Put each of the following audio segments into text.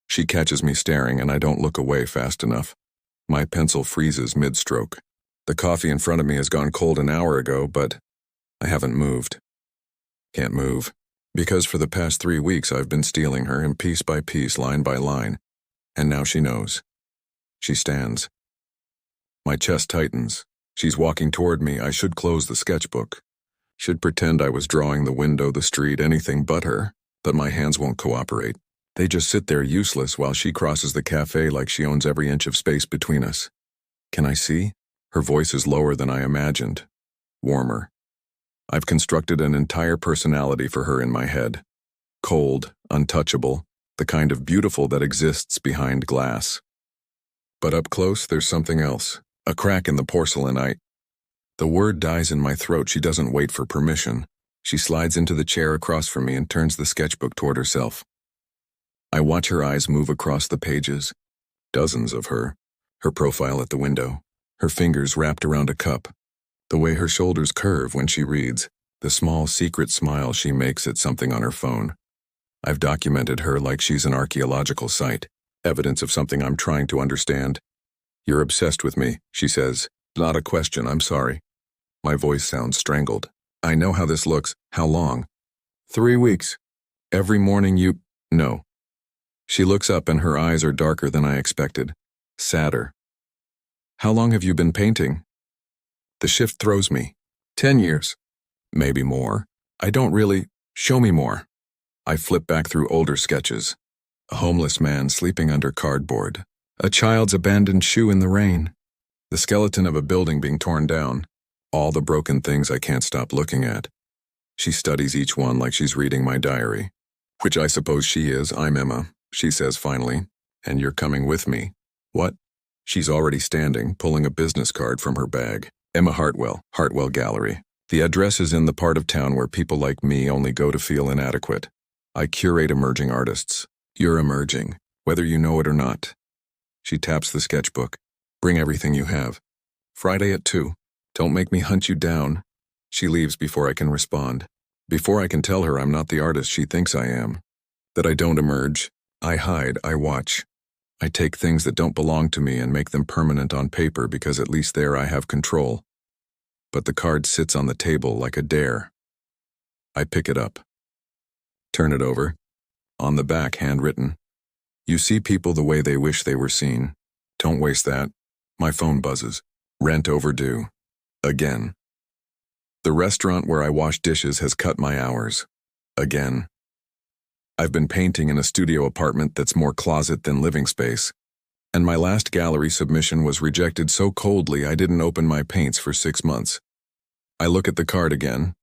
She catches me staring and I don't look away fast enough. My pencil freezes mid-stroke. The coffee in front of me has gone cold an hour ago, but I haven't moved. Can't move. Because for the past 3 weeks I've been stealing her in piece by piece, line by line. And now she knows. She stands. My chest tightens. She's walking toward me. I should close the sketchbook. Should pretend I was drawing the window, the street, anything but her. But my hands won't cooperate. They just sit there useless while she crosses the cafe like she owns every inch of space between us. Can I see? Her voice is lower than I imagined. Warmer. I've constructed an entire personality for her in my head. Cold, untouchable, the kind of beautiful that exists behind glass. But up close, there's something else. A crack in the porcelainite. The word dies in my throat. She doesn't wait for permission. She slides into the chair across from me and turns the sketchbook toward herself. I watch her eyes move across the pages. Dozens of her. Her profile at the window. Her fingers wrapped around a cup. The way her shoulders curve when she reads. The small secret smile she makes at something on her phone. I've documented her like she's an archaeological site. Evidence of something I'm trying to understand. You're obsessed with me, she says. Not a question, I'm sorry. My voice sounds strangled. I know how this looks. How long? 3 weeks. Every morning you... No. She looks up and her eyes are darker than I expected. Sadder. How long have you been painting? The shift throws me. 10 years. Maybe more. I don't really... Show me more. I flip back through older sketches. A homeless man sleeping under cardboard. A child's abandoned shoe in the rain. The skeleton of a building being torn down. All the broken things I can't stop looking at. She studies each one like she's reading my diary. Which I suppose she is. I'm Emma, she says finally. And you're coming with me. What? She's already standing, pulling a business card from her bag. Emma Hartwell, Hartwell Gallery. The address is in the part of town where people like me only go to feel inadequate. I curate emerging artists. You're emerging, whether you know it or not. She taps the sketchbook. Bring everything you have. Friday at 2. Don't make me hunt you down. She leaves before I can respond. Before I can tell her I'm not the artist she thinks I am. That I don't emerge. I hide, I watch. I take things that don't belong to me and make them permanent on paper because at least there I have control. But the card sits on the table like a dare. I pick it up. Turn it over. On the back, handwritten. You see people the way they wish they were seen. Don't waste that. My phone buzzes. Rent overdue. Again. The restaurant where I wash dishes has cut my hours. Again. I've been painting in a studio apartment that's more closet than living space. And my last gallery submission was rejected so coldly I didn't open my paints for 6 months. I look at the card again.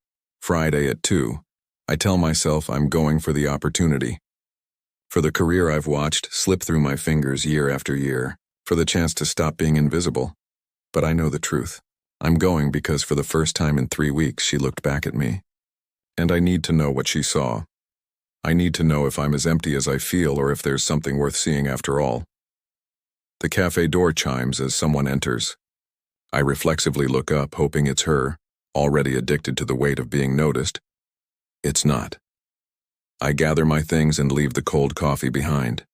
Friday at 2. I tell myself I'm going for the opportunity. For the career I've watched slip through my fingers year after year. For the chance to stop being invisible. But I know the truth. I'm going because for the first time in 3 weeks she looked back at me. And I need to know what she saw. I need to know if I'm as empty as I feel or if there's something worth seeing after all. The cafe door chimes as someone enters. I reflexively look up, hoping it's her, already addicted to the weight of being noticed. It's not. I gather my things and leave the cold coffee behind.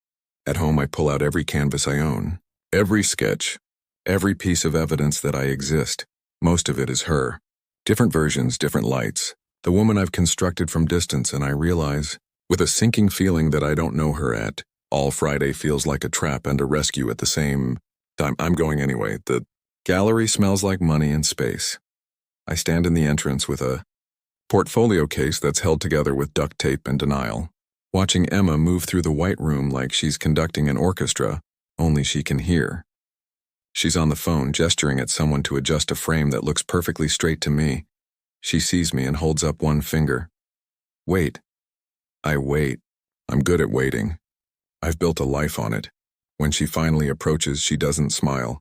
At home I pull out every canvas I own. Every sketch. Every piece of evidence that I exist. Most of it is her. Different versions, different lights. The woman I've constructed from distance, and I realize, with a sinking feeling that I don't know her at, all Friday feels like a trap and a rescue at the same time. I'm going anyway. The gallery smells like money and space. I stand in the entrance with a portfolio case that's held together with duct tape and denial, watching Emma move through the white room like she's conducting an orchestra, only she can hear. She's on the phone, gesturing at someone to adjust a frame that looks perfectly straight to me. She sees me and holds up one finger. Wait. I wait. I'm good at waiting. I've built a life on it. When she finally approaches, she doesn't smile.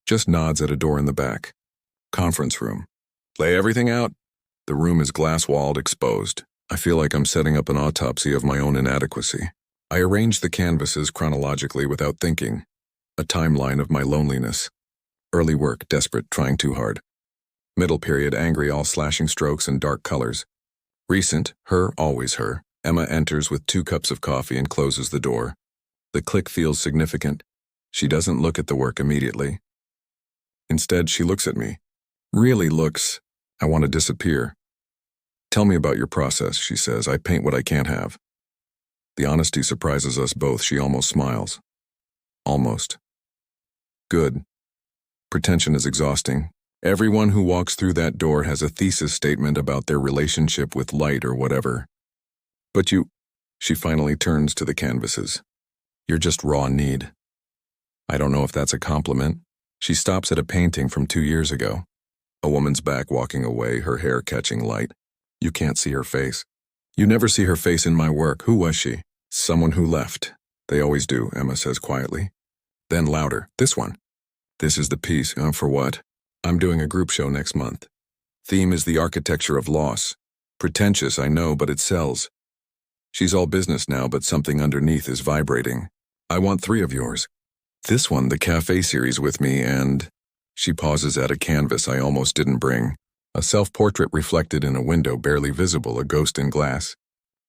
Just nods at a door in the back. Conference room. Lay everything out. The room is glass-walled, exposed. I feel like I'm setting up an autopsy of my own inadequacy. I arrange the canvases chronologically without thinking. A timeline of my loneliness. Early work, desperate, trying too hard. Middle period, angry, all slashing strokes and dark colors. Recent, her, always her. Emma enters with 2 cups of coffee and closes the door. The click feels significant. She doesn't look at the work immediately. Instead, she looks at me. Really looks. I want to disappear. Tell me about your process, she says. I paint what I can't have. The honesty surprises us both. She almost smiles. Almost. Good. Pretension is exhausting. Everyone who walks through that door has a thesis statement about their relationship with light or whatever. But you, she finally turns to the canvases. You're just raw need. I don't know if that's a compliment. She stops at a painting from 2 years ago. A woman's back walking away, her hair catching light. You can't see her face. You never see her face in my work. Who was she? Someone who left. They always do, Emma says quietly. Then louder, this one. This is the piece. For what? I'm doing a group show next month. Theme is the architecture of loss. Pretentious, I know, but it sells. She's all business now, but something underneath is vibrating. I want 3 of yours. This one, the café series with me, and... She pauses at a canvas I almost didn't bring. A self-portrait reflected in a window barely visible, a ghost in glass.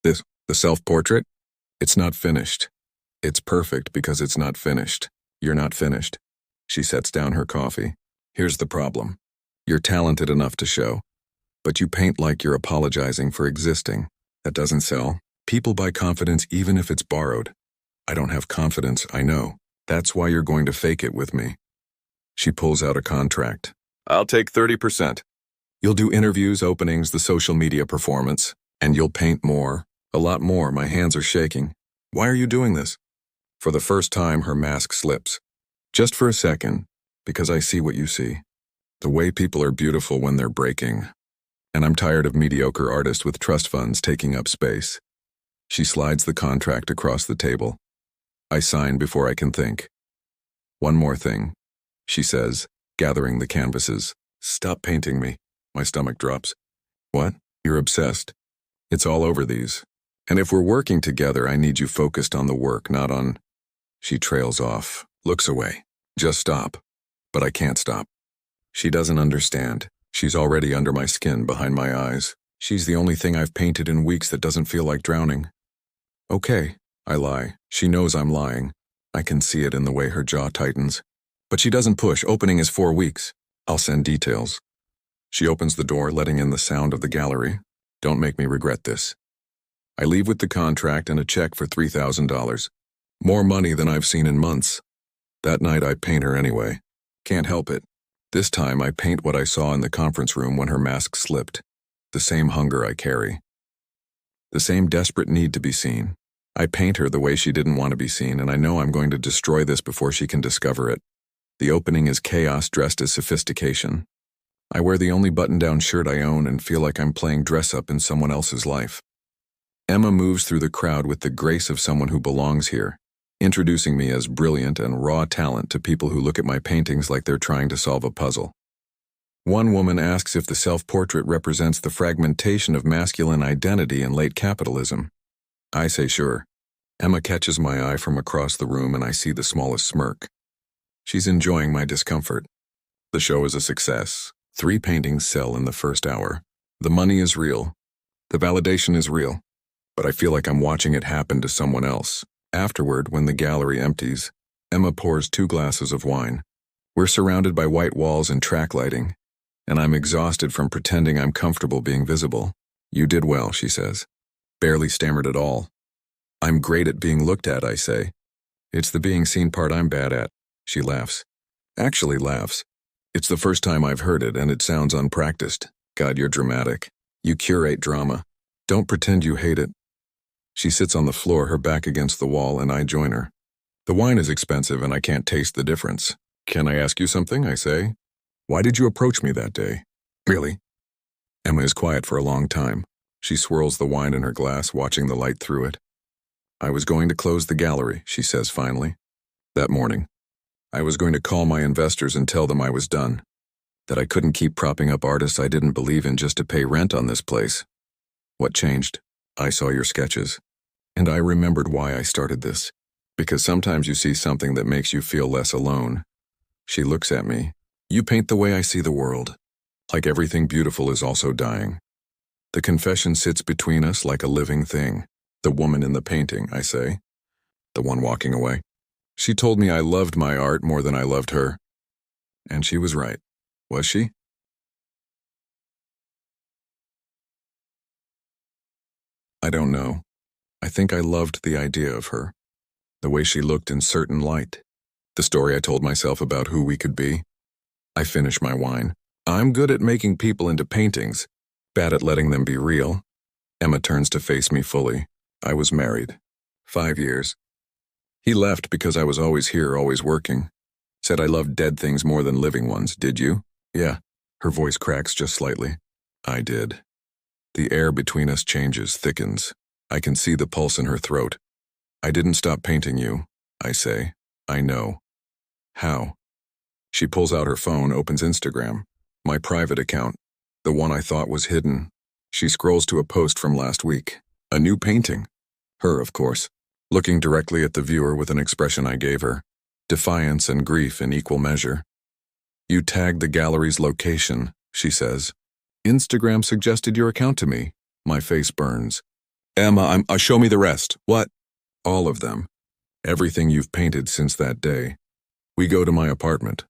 This, the self-portrait? It's not finished. It's perfect because it's not finished. You're not finished. She sets down her coffee. Here's the problem. You're talented enough to show, but you paint like you're apologizing for existing. That doesn't sell. People buy confidence even if it's borrowed. I don't have confidence, I know. That's why you're going to fake it with me. She pulls out a contract. I'll take 30%. You'll do interviews, openings, the social media performance, and you'll paint more, a lot more. My hands are shaking. Why are you doing this? For the first time, her mask slips. Just for a second, because I see what you see. The way people are beautiful when they're breaking. And I'm tired of mediocre artists with trust funds taking up space. She slides the contract across the table. I sign before I can think. One more thing, she says, gathering the canvases. Stop painting me. My stomach drops. What? You're obsessed. It's all over these. And if we're working together, I need you focused on the work, not on... She trails off, looks away. Just stop. But I can't stop. She doesn't understand. She's already under my skin, behind my eyes. She's the only thing I've painted in weeks that doesn't feel like drowning. Okay, I lie. She knows I'm lying. I can see it in the way her jaw tightens. But she doesn't push. Opening is 4 weeks. I'll send details. She opens the door, letting in the sound of the gallery. Don't make me regret this. I leave with the contract and a check for $3,000. More money than I've seen in months. That night I paint her anyway. Can't help it. This time I paint what I saw in the conference room when her mask slipped. The same hunger I carry. The same desperate need to be seen. I paint her the way she didn't want to be seen, and I know I'm going to destroy this before she can discover it. The opening is chaos dressed as sophistication. I wear the only button-down shirt I own and feel like I'm playing dress-up in someone else's life. Emma moves through the crowd with the grace of someone who belongs here, introducing me as brilliant and raw talent to people who look at my paintings like they're trying to solve a puzzle. One woman asks if the self-portrait represents the fragmentation of masculine identity in late capitalism. I say sure. Emma catches my eye from across the room and I see the smallest smirk. She's enjoying my discomfort. The show is a success. 3 paintings sell in the first hour. The money is real. The validation is real. But I feel like I'm watching it happen to someone else. Afterward, when the gallery empties, Emma pours 2 glasses of wine. We're surrounded by white walls and track lighting, and I'm exhausted from pretending I'm comfortable being visible. You did well, she says. Barely stammered at all. I'm great at being looked at, I say. It's the being seen part I'm bad at. She laughs. Actually laughs. It's the first time I've heard it, and it sounds unpracticed. God, you're dramatic. You curate drama. Don't pretend you hate it. She sits on the floor, her back against the wall, and I join her. The wine is expensive, and I can't taste the difference. Can I ask you something, I say? Why did you approach me that day? Really? Emma is quiet for a long time. She swirls the wine in her glass, watching the light through it. I was going to close the gallery, she says finally. That morning. I was going to call my investors and tell them I was done. That I couldn't keep propping up artists I didn't believe in just to pay rent on this place. What changed? I saw your sketches. And I remembered why I started this. Because sometimes you see something that makes you feel less alone. She looks at me. You paint the way I see the world. Like everything beautiful is also dying. The confession sits between us like a living thing. The woman in the painting, I say. the one walking away. She told me I loved my art more than I loved her. And she was right. Was she? I don't know. I think I loved the idea of her, the way she looked in certain light, the story I told myself about who we could be. I finish my wine. I'm good at making people into paintings, bad at letting them be real. Emma turns to face me fully. I was married. 5 years. He left because I was always here, always working. Said I loved dead things more than living ones. Did you? Yeah. Her voice cracks just slightly. I did. The air between us changes, thickens. I can see the pulse in her throat. I didn't stop painting you, I say. I know. How? She pulls out her phone, opens Instagram. My private account. The one I thought was hidden. She scrolls to a post from last week. A new painting. Her, of course. Looking directly at the viewer with an expression I gave her. Defiance and grief in equal measure. You tagged the gallery's location, she says. Instagram suggested your account to me. My face burns. Emma, show me the rest. What? All of them. Everything you've painted since that day. We go to my apartment.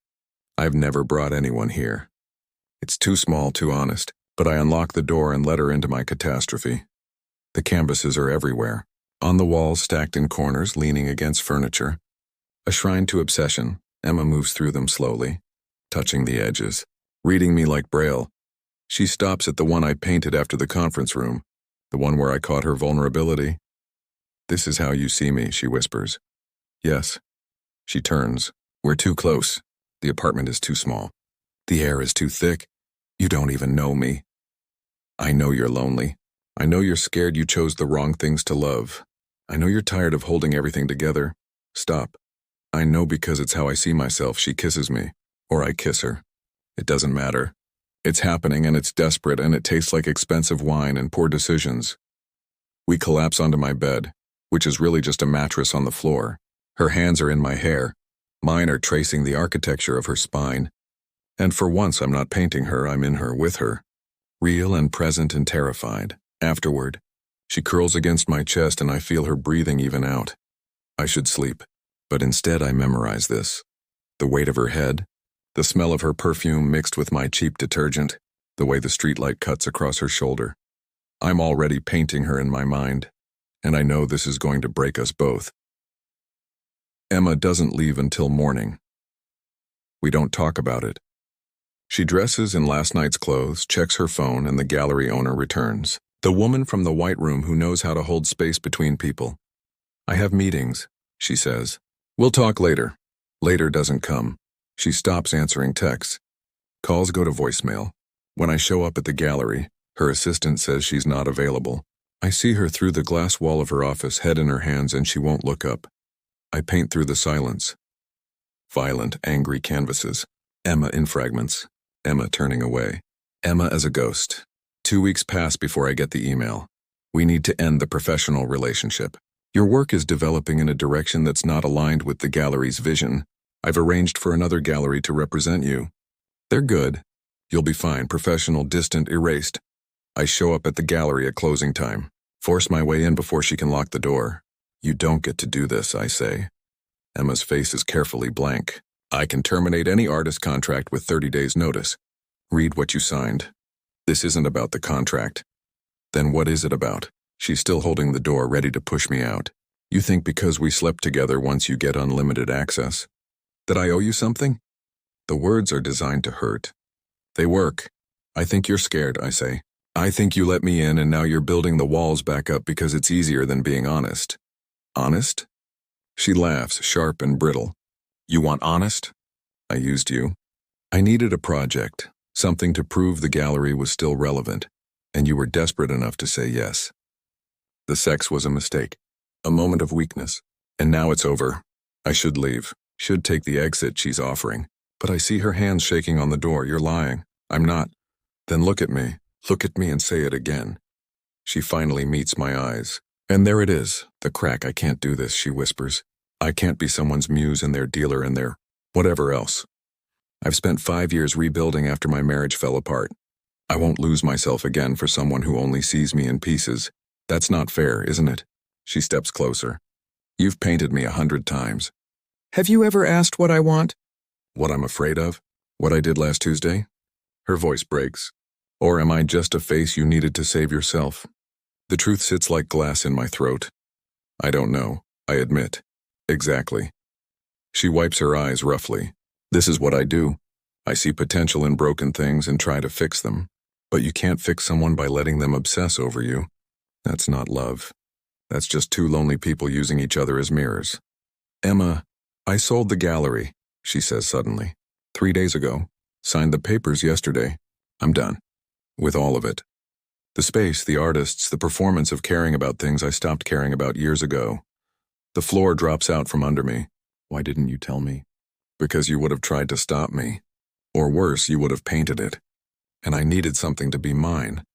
I've never brought anyone here. It's too small, too honest, but I unlock the door and let her into my catastrophe. The canvases are everywhere. On the walls, stacked in corners, leaning against furniture. A shrine to obsession. Emma moves through them slowly, touching the edges, reading me like Braille. She stops at the one I painted after the conference room, the one where I caught her vulnerability. This is how you see me, she whispers. Yes. She turns. We're too close. The apartment is too small. The air is too thick. You don't even know me. I know you're lonely. I know you're scared you chose the wrong things to love. I know you're tired of holding everything together. Stop. I know because it's how I see myself. She kisses me, or I kiss her. It doesn't matter. It's happening and it's desperate and it tastes like expensive wine and poor decisions. We collapse onto my bed, which is really just a mattress on the floor. Her hands are in my hair. Mine are tracing the architecture of her spine. And for once I'm not painting her, I'm in her, with her. Real and present and terrified. Afterward, she curls against my chest and I feel her breathing even out. I should sleep, but instead I memorize this. The weight of her head, the smell of her perfume mixed with my cheap detergent, the way the streetlight cuts across her shoulder. I'm already painting her in my mind, and I know this is going to break us both. Emma doesn't leave until morning. We don't talk about it. She dresses in last night's clothes, checks her phone, and the gallery owner returns. The woman from the white room who knows how to hold space between people. I have meetings, she says. We'll talk later. Later doesn't come. She stops answering texts. Calls go to voicemail. When I show up at the gallery, her assistant says she's not available. I see her through the glass wall of her office, head in her hands, and she won't look up. I paint through the silence. Violent, angry canvases. Emma in fragments. Emma turning away. Emma as a ghost. 2 weeks pass before I get the email. We need to end the professional relationship. Your work is developing in a direction that's not aligned with the gallery's vision. I've arranged for another gallery to represent you. They're good. You'll be fine, professional, distant, erased. I show up at the gallery at closing time. Force my way in before she can lock the door. You don't get to do this, I say. Emma's face is carefully blank. I can terminate any artist contract with 30 days' notice. Read what you signed. This isn't about the contract. Then what is it about? She's still holding the door, ready to push me out. You think because we slept together once you get unlimited access? That I owe you something? The words are designed to hurt. They work. I think you're scared, I say. I think you let me in and now you're building the walls back up because it's easier than being honest. Honest? She laughs, sharp and brittle. You want honest? I used you. I needed a project, something to prove the gallery was still relevant, and you were desperate enough to say yes. The sex was a mistake, a moment of weakness, and now it's over. I should leave, should take the exit she's offering, but I see her hands shaking on the door. You're lying. I'm not. Then look at me and say it again. She finally meets my eyes. And there it is, the crack. I can't do this, she whispers. I can't be someone's muse and their dealer and their whatever else. I've spent 5 years rebuilding after my marriage fell apart. I won't lose myself again for someone who only sees me in pieces. That's not fair, isn't it? She steps closer. You've painted me 100 times. Have you ever asked what I want? What I'm afraid of? What I did last Tuesday? Her voice breaks. Or am I just a face you needed to save yourself? The truth sits like glass in my throat. I don't know, I admit. Exactly. She wipes her eyes roughly. This is what I do. I see potential in broken things and try to fix them. But you can't fix someone by letting them obsess over you. That's not love. That's just two lonely people using each other as mirrors. Emma, I sold the gallery, she says suddenly. 3 days ago. Signed the papers yesterday. I'm done. With all of it. The space, the artists, the performance of caring about things I stopped caring about years ago. The floor drops out from under me. Why didn't you tell me? Because you would have tried to stop me. Or worse, you would have painted it. And I needed something to be mine.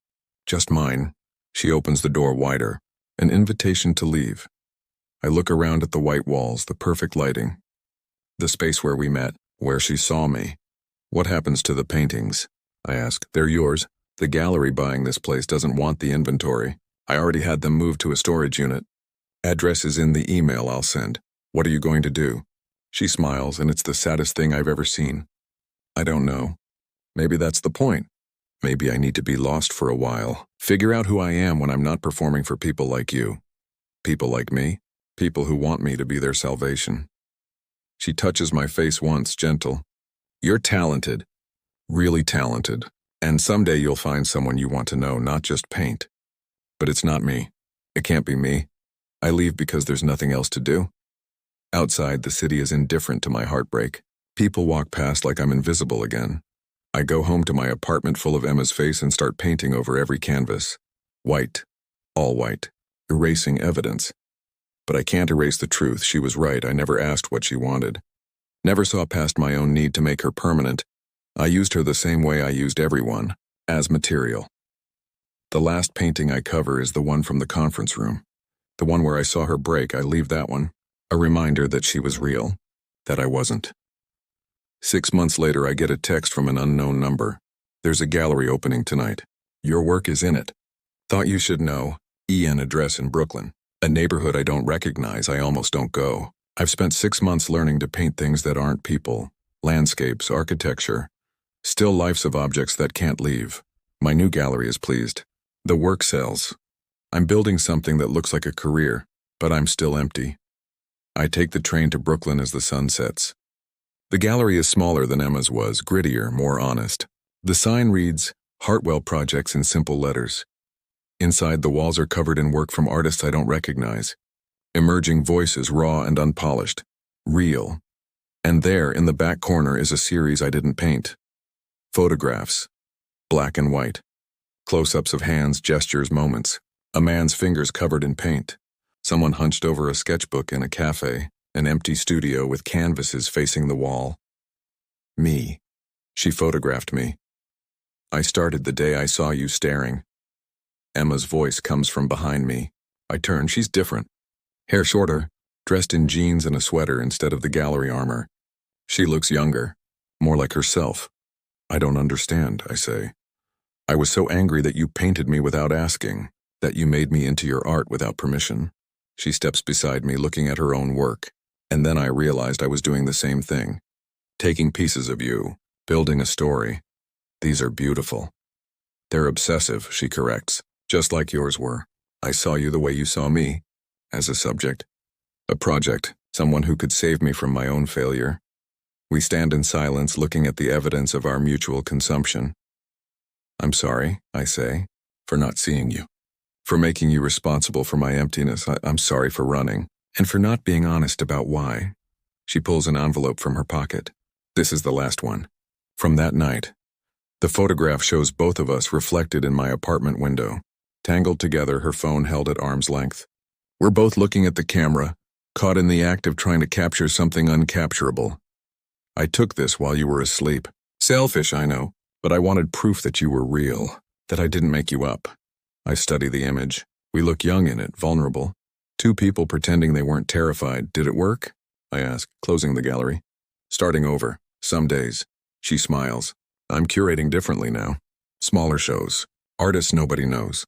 Just mine. She opens the door wider. An invitation to leave. I look around at the white walls, the perfect lighting. The space where we met, where she saw me. What happens to the paintings? I ask. They're yours. The gallery buying this place doesn't want the inventory. I already had them moved to a storage unit. Address is in the email I'll send. What are you going to do? She smiles, and it's the saddest thing I've ever seen. I don't know. Maybe that's the point. Maybe I need to be lost for a while. Figure out who I am when I'm not performing for people like you. People like me. People who want me to be their salvation. She touches my face once, gentle. You're talented. Really talented. And someday you'll find someone you want to know, not just paint. But it's not me. It can't be me. I leave because there's nothing else to do. Outside, the city is indifferent to my heartbreak. People walk past like I'm invisible again. I go home to my apartment full of Emma's face and start painting over every canvas. White. All white. Erasing evidence. But I can't erase the truth. She was right. I never asked what she wanted. Never saw past my own need to make her permanent. I used her the same way I used everyone, as material. The last painting I cover is the one from the conference room. The one where I saw her break. I leave that one. A reminder that she was real. That I wasn't. 6 months later, I get a text from an unknown number. There's a gallery opening tonight. Your work is in it. Thought you should know. EN address in Brooklyn. A neighborhood I don't recognize. I almost don't go. I've spent 6 months learning to paint things that aren't people. Landscapes, architecture. Still lifes of objects that can't leave. My new gallery is pleased. The work sells. I'm building something that looks like a career, but I'm still empty. I take the train to Brooklyn as the sun sets. The gallery is smaller than Emma's was, grittier, more honest. The sign reads, Hartwell Projects in simple letters. Inside, the walls are covered in work from artists I don't recognize. Emerging voices, raw and unpolished. Real. And there, in the back corner, is a series I didn't paint. Photographs. Black and white. Close-ups of hands, gestures, moments. A man's fingers covered in paint. Someone hunched over a sketchbook in a café. An empty studio with canvases facing the wall. Me. She photographed me. I started the day I saw you staring. Emma's voice comes from behind me. I turn. She's different. Hair shorter, dressed in jeans and a sweater instead of the gallery armor. She looks younger, more like herself. I don't understand, I say. I was so angry that you painted me without asking, that you made me into your art without permission. She steps beside me, looking at her own work. And then I realized I was doing the same thing. Taking pieces of you, building a story. These are beautiful. They're obsessive, she corrects, just like yours were. I saw you the way you saw me, as a subject. A project, someone who could save me from my own failure. We stand in silence, looking at the evidence of our mutual consumption. I'm sorry, I say, for not seeing you. For making you responsible for my emptiness. I'm sorry for running. And for not being honest about why. She pulls an envelope from her pocket. This is the last one. From that night. The photograph shows both of us reflected in my apartment window. Tangled together, her phone held at arm's length. We're both looking at the camera, caught in the act of trying to capture something uncapturable. I took this while you were asleep. Selfish, I know, but I wanted proof that you were real, that I didn't make you up. I study the image. We look young in it, vulnerable. Two people pretending they weren't terrified. Did it work? I ask, closing the gallery. Starting over. Some days. She smiles. I'm curating differently now. Smaller shows. Artists nobody knows.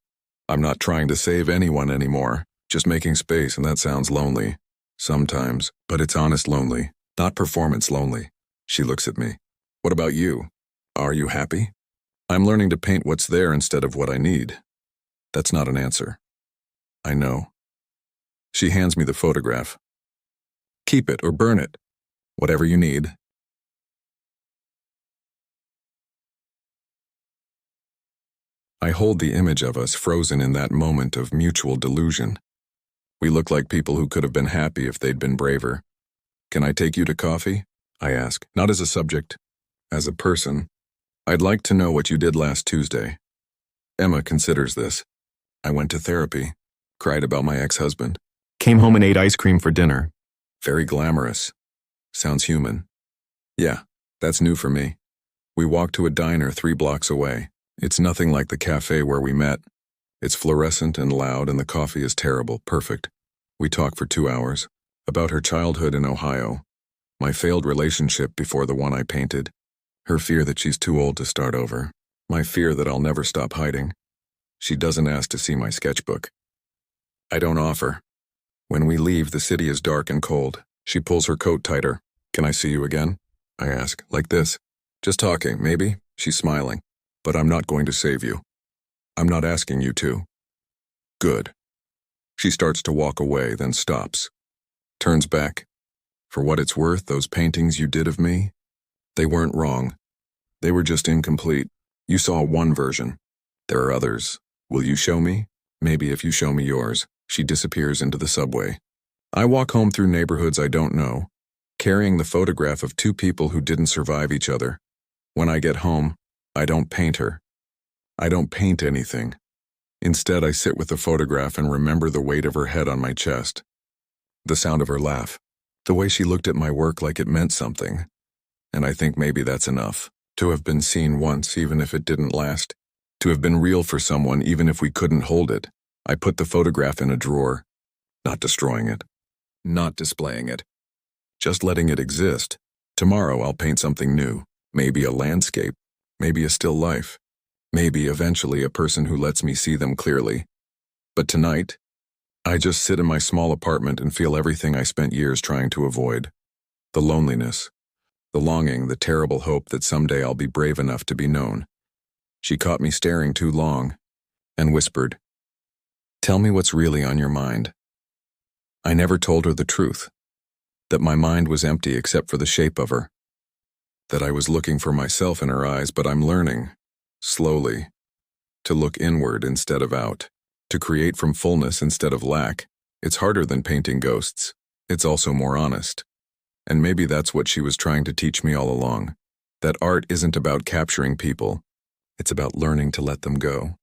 I'm not trying to save anyone anymore. Just making space, and that sounds lonely. Sometimes, but it's honest lonely, not performance lonely. She looks at me. What about you? Are you happy? I'm learning to paint what's there instead of what I need. That's not an answer. I know. She hands me the photograph. Keep it or burn it. Whatever you need. I hold the image of us frozen in that moment of mutual delusion. We look like people who could have been happy if they'd been braver. Can I take you to coffee? I ask, not as a subject, as a person. I'd like to know what you did last Tuesday. Emma considers this. I went to therapy, cried about my ex-husband, came home and ate ice cream for dinner. Very glamorous. Sounds human. Yeah, that's new for me. We walked to a diner 3 blocks away. It's nothing like the cafe where we met. It's fluorescent and loud and the coffee is terrible, perfect. We talk for 2 hours. About her childhood in Ohio. My failed relationship before the one I painted. Her fear that she's too old to start over. My fear that I'll never stop hiding. She doesn't ask to see my sketchbook. I don't offer. When we leave, the city is dark and cold. She pulls her coat tighter. Can I see you again? I ask, like this. Just talking, maybe? She's smiling. But I'm not going to save you. I'm not asking you to. Good. She starts to walk away, then stops. Turns back. For what it's worth, those paintings you did of me, they weren't wrong. They were just incomplete. You saw one version. There are others. Will you show me? Maybe if you show me yours. She disappears into the subway. I walk home through neighborhoods I don't know, carrying the photograph of 2 people who didn't survive each other. When I get home, I don't paint her. I don't paint anything. Instead, I sit with the photograph and remember the weight of her head on my chest. The sound of her laugh. The way she looked at my work like it meant something. And I think maybe that's enough. To have been seen once, even if it didn't last. To have been real for someone, even if we couldn't hold it. I put the photograph in a drawer. Not destroying it. Not displaying it. Just letting it exist. Tomorrow I'll paint something new. Maybe a landscape. Maybe a still life. Maybe eventually a person who lets me see them clearly. But tonight, I just sit in my small apartment and feel everything I spent years trying to avoid. The loneliness. The longing, the terrible hope that someday I'll be brave enough to be known. She caught me staring too long and whispered, "Tell me what's really on your mind." I never told her the truth. That my mind was empty except for the shape of her. That I was looking for myself in her eyes, but I'm learning, slowly, to look inward instead of out, to create from fullness instead of lack. It's harder than painting ghosts. It's also more honest. And maybe that's what she was trying to teach me all along. That art isn't about capturing people. It's about learning to let them go.